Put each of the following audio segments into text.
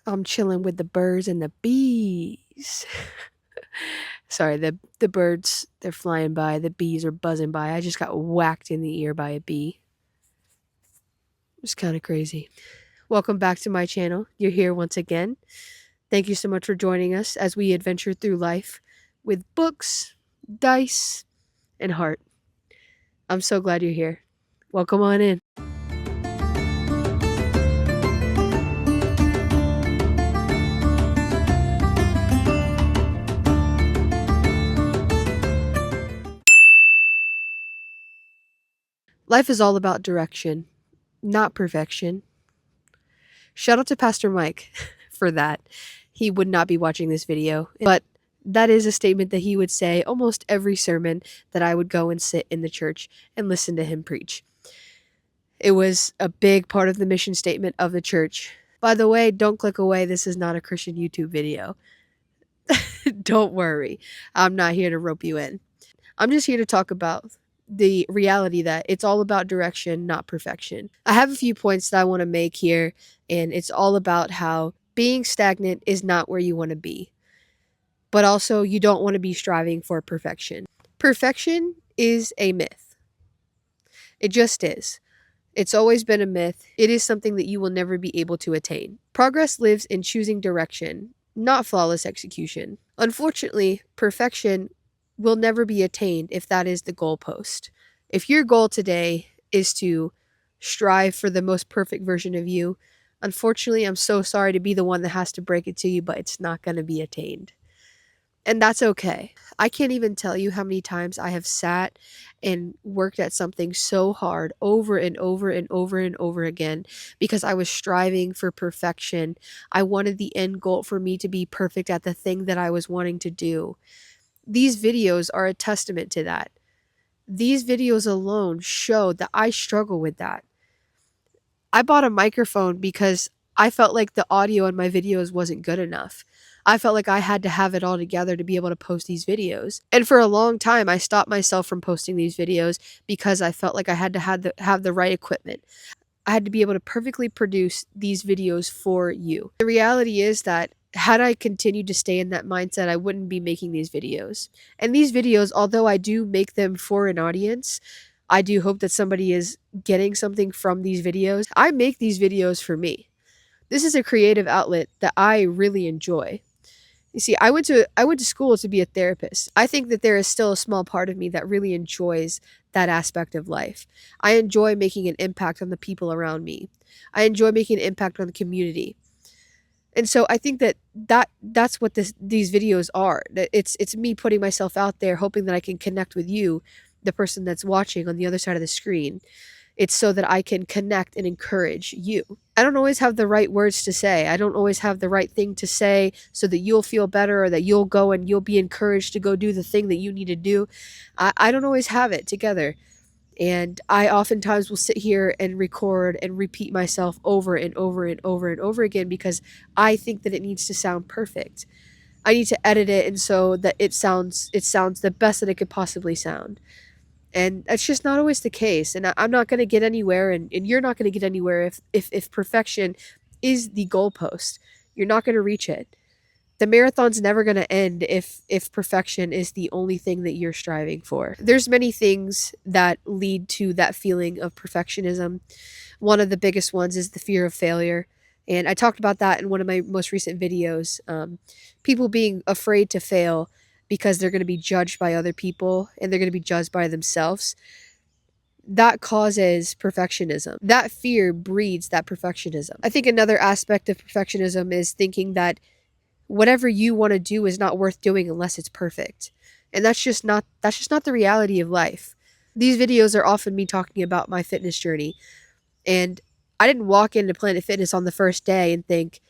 I'm chilling with the birds and the bees. Sorry, the birds, they're flying by, the bees are buzzing by. I just got whacked in the ear by a bee. It's kind of crazy. Welcome back to my channel. You're here once again. Thank you so much for joining us as we adventure through life with books, dice, and heart. I'm so glad you're here. Welcome on in. Life is all about direction, not perfection. Shout out to Pastor Mike for that. He would not be watching this video, but that is a statement that he would say almost every sermon that I would go and sit in the church and listen to him preach. It was a big part of the mission statement of the church. By the way, don't click away. This is not a Christian YouTube video. Don't worry. I'm not here to rope you in. I'm just here to talk about the reality that it's all about direction, not perfection. I have a few points that I want to make here, and it's all about how being stagnant is not where you want to be, but also you don't want to be striving for perfection. Perfection is a myth. It just is. It's always been a myth. It is something that you will never be able to attain. Progress lives in choosing direction, not flawless execution. Unfortunately, perfection will never be attained if that is the goalpost. If your goal today is to strive for the most perfect version of you, unfortunately, I'm so sorry to be the one that has to break it to you, but it's not going to be attained. And that's okay. I can't even tell you how many times I have sat and worked at something so hard over and over and over and over again because I was striving for perfection. I wanted the end goal for me to be perfect at the thing that I was wanting to do. These videos are a testament to that. These videos alone show that I struggle with that. I bought a microphone because I felt like the audio in my videos wasn't good enough. I felt like I had to have it all together to be able to post these videos. And for a long time, I stopped myself from posting these videos because I felt like I had to have the right equipment. I had to be able to perfectly produce these videos for you. The reality is that had I continued to stay in that mindset, I wouldn't be making these videos. And these videos, although I do make them for an audience, I do hope that somebody is getting something from these videos. I make these videos for me. This is a creative outlet that I really enjoy. You see, I went to school to be a therapist. I think that there is still a small part of me that really enjoys that aspect of life. I enjoy making an impact on the people around me. I enjoy making an impact on the community. And so I think that's what these videos are. That it's me putting myself out there, hoping that I can connect with you, the person that's watching on the other side of the screen. It's so that I can connect and encourage you. I don't always have the right words to say. I don't always have the right thing to say so that you'll feel better or that you'll go and you'll be encouraged to go do the thing that you need to do. I don't always have it together. And I oftentimes will sit here and record and repeat myself over and over and over and over again because I think that it needs to sound perfect. I need to edit it and so that it sounds the best that it could possibly sound. And that's just not always the case. And I'm not going to get anywhere, and you're not going to get anywhere if perfection is the goalpost. You're not going to reach it. The marathon's never going to end if perfection is the only thing that you're striving for. There's many things that lead to that feeling of perfectionism. One of the biggest ones is the fear of failure. And I talked about that in one of my most recent videos. People being afraid to fail because they're going to be judged by other people and they're going to be judged by themselves. That causes perfectionism. That fear breeds that perfectionism. I think another aspect of perfectionism is thinking that whatever you want to do is not worth doing unless it's perfect. And that's just not the reality of life. These videos are often me talking about my fitness journey. And I didn't walk into Planet Fitness on the first day and think,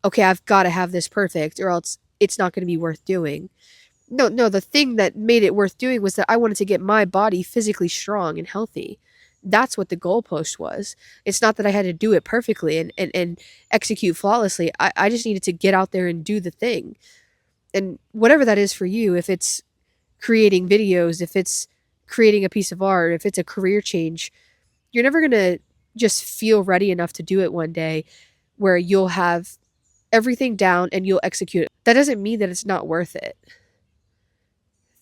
okay, I've got to have this perfect or else it's not going to be worth doing. No, the thing that made it worth doing was that I wanted to get my body physically strong and healthy. That's what the goalpost was. It's not that I had to do it perfectly and execute flawlessly. I just needed to get out there and do the thing. And whatever that is for you, if it's creating videos, if it's creating a piece of art, if it's a career change, you're never going to just feel ready enough to do it one day where you'll have everything down and you'll execute it. That doesn't mean that it's not worth it.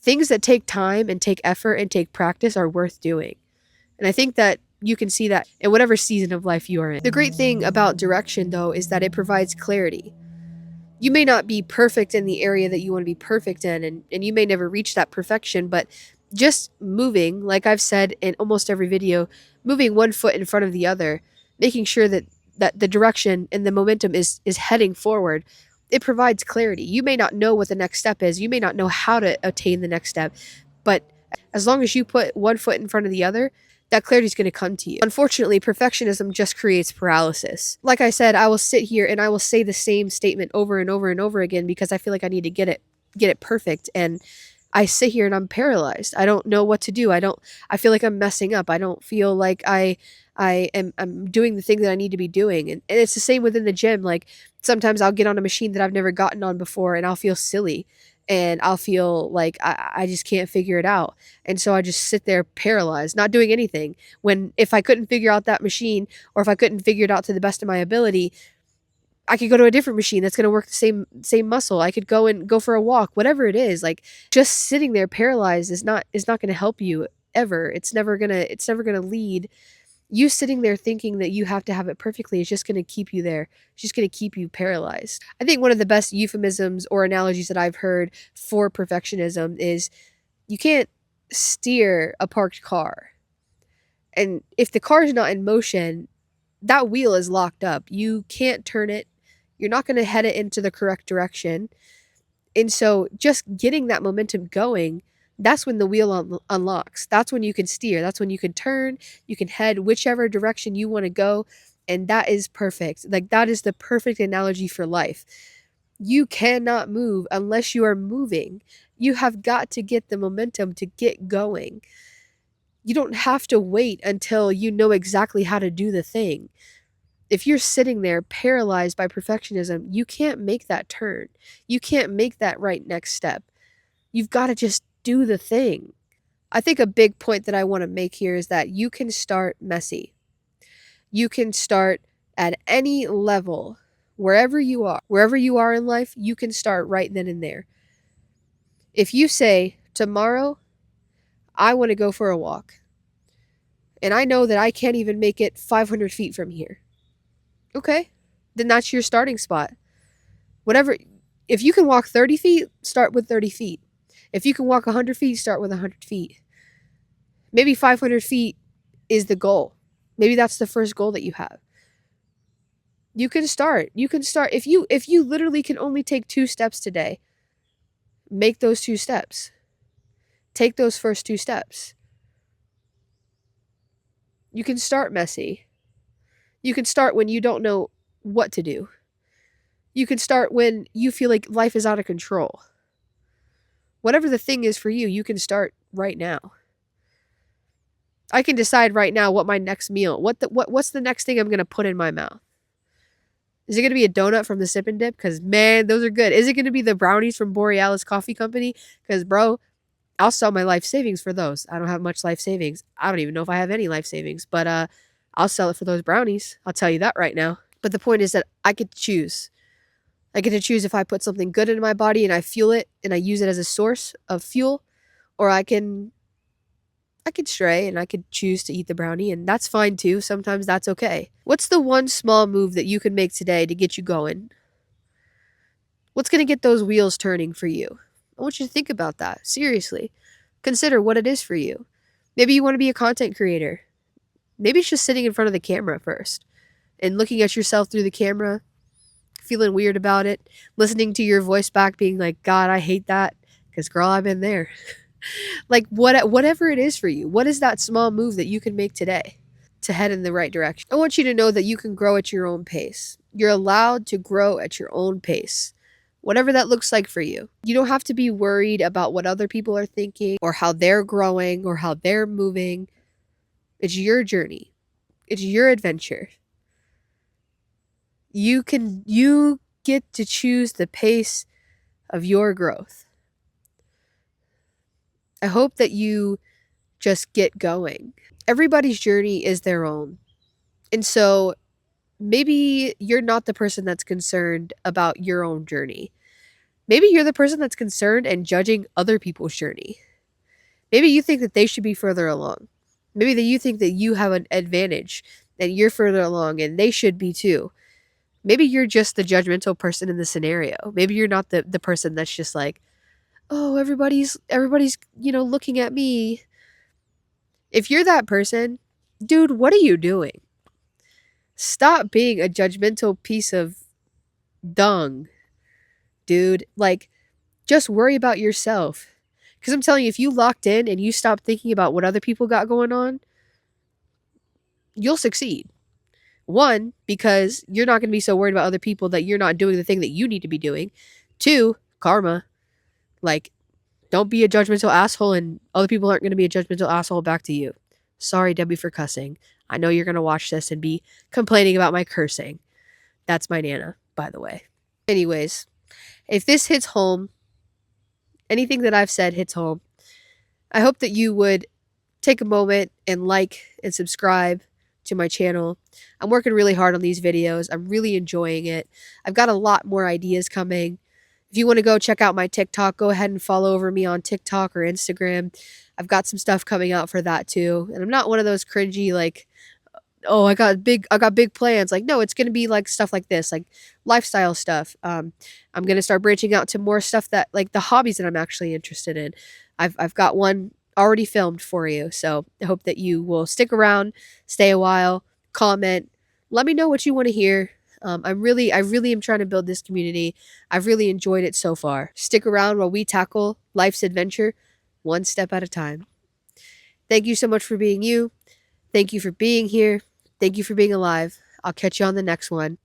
Things that take time and take effort and take practice are worth doing. And I think that you can see that in whatever season of life you are in. The great thing about direction, though, is that it provides clarity. You may not be perfect in the area that you want to be perfect in, and you may never reach that perfection, but just moving, like I've said in almost every video, moving one foot in front of the other, making sure that the direction and the momentum is heading forward, it provides clarity. You may not know what the next step is. You may not know how to attain the next step, but as long as you put one foot in front of the other, that clarity is going to come to you. Unfortunately, perfectionism just creates paralysis. Like I said, I will sit here and I will say the same statement over and over and over again because I feel like I need to get it perfect, and I sit here and I'm paralyzed. I don't know what to do. I feel like I'm messing up. I don't feel like I'm doing the thing that I need to be doing. And it's the same within the gym. Like sometimes I'll get on a machine that I've never gotten on before and I'll feel silly and I'll feel like I just can't figure it out. And so I just sit there paralyzed, not doing anything. When if I couldn't figure out that machine, or if I couldn't figure it out to the best of my ability, I could go to a different machine that's going to work the same muscle. I could go for a walk, whatever it is. Like just sitting there paralyzed is not going to help you ever. It's never going to lead. You sitting there thinking that you have to have it perfectly is just going to keep you there. It's just going to keep you paralyzed. I think one of the best euphemisms or analogies that I've heard for perfectionism is you can't steer a parked car. And if the car is not in motion, that wheel is locked up. You can't turn it. You're not going to head it into the correct direction. And so just getting that momentum going, that's when the wheel unlocks. That's when you can steer. That's when you can turn. You can head whichever direction you want to go. And that is perfect. Like that is the perfect analogy for life. You cannot move unless you are moving. You have got to get the momentum to get going. You don't have to wait until you know exactly how to do the thing. If you're sitting there paralyzed by perfectionism, you can't make that turn. You can't make that right next step. You've got to just do the thing. I think a big point that I want to make here is that you can start messy. You can start at any level, wherever you are in life, you can start right then and there. If you say, tomorrow, I want to go for a walk, and I know that I can't even make it 500 feet from here. Okay, then that's your starting spot. Whatever, if you can walk 30 feet, start with 30 feet. If you can walk 100 feet, start with 100 feet. Maybe 500 feet is the goal. Maybe that's the first goal that you have. You can start. If you literally can only take 2 steps today, make those 2 steps. Take those first 2 steps. You can start messy. You can start when you don't know what to do. You can start when you feel like life is out of control. Whatever the thing is for you, you can start right now. I can decide right now what my next meal, what's the next thing I'm going to put in my mouth. Is it going to be a donut from the Sip and Dip? Because, man, those are good. Is it going to be the brownies from Borealis Coffee Company? Because, bro, I'll sell my life savings for those. I don't have much life savings. I don't even know if I have any life savings. But I'll sell it for those brownies. I'll tell you that right now. But the point is that I get to choose. I get to choose if I put something good into my body and I fuel it and I use it as a source of fuel, or I could stray and I could choose to eat the brownie, and that's fine too. Sometimes that's okay. What's the one small move that you can make today to get you going? What's going to get those wheels turning for you? I want you to think about that. Seriously. Consider what it is for you. Maybe you want to be a content creator. Maybe it's just sitting in front of the camera first and looking at yourself through the camera, feeling weird about it, listening to your voice back, being like, God, I hate that. Because, girl, I've been there. Like, whatever it is for you, what is that small move that you can make today to head in the right direction? I want you to know that you can grow at your own pace. You're allowed to grow at your own pace, whatever that looks like for you. You don't have to be worried about what other people are thinking or how they're growing or how they're moving. It's your journey. It's your adventure. You get to choose the pace of your growth. I hope that you just get going. Everybody's journey is their own. And so maybe you're not the person that's concerned about your own journey. Maybe you're the person that's concerned and judging other people's journey. Maybe you think that they should be further along. Maybe that you think that you have an advantage and you're further along and they should be too. Maybe you're just the judgmental person in the scenario. Maybe you're not the person that's just like, oh, everybody's, looking at me. If you're that person, dude, what are you doing? Stop being a judgmental piece of dung, dude. Like, just worry about yourself. Because I'm telling you, if you locked in and you stop thinking about what other people got going on, you'll succeed. One, because you're not going to be so worried about other people that you're not doing the thing that you need to be doing. Two, karma. Like, don't be a judgmental asshole and other people aren't going to be a judgmental asshole back to you. Sorry, Debbie, for cussing. I know you're going to watch this and be complaining about my cursing. That's my Nana, by the way. Anyways, if this hits home, anything that I've said hits home, I hope that you would take a moment and like and subscribe to my channel. I'm working really hard on these videos. I'm really enjoying it. I've got a lot more ideas coming. If you want to go check out my TikTok, go ahead and follow over me on TikTok or Instagram. I've got some stuff coming out for that too. And I'm not one of those cringy like, oh, I got big plans. Like, no, it's gonna be like stuff like this, like lifestyle stuff. I'm gonna start branching out to more stuff that like the hobbies that I'm actually interested in. I've got one already filmed for you, so I hope that you will stick around, stay a while, comment, let me know what you want to hear. I really am trying to build this community. I've really enjoyed it so far. Stick around while we tackle life's adventure, one step at a time. Thank you so much for being you. Thank you for being here. Thank you for being alive. I'll catch you on the next one.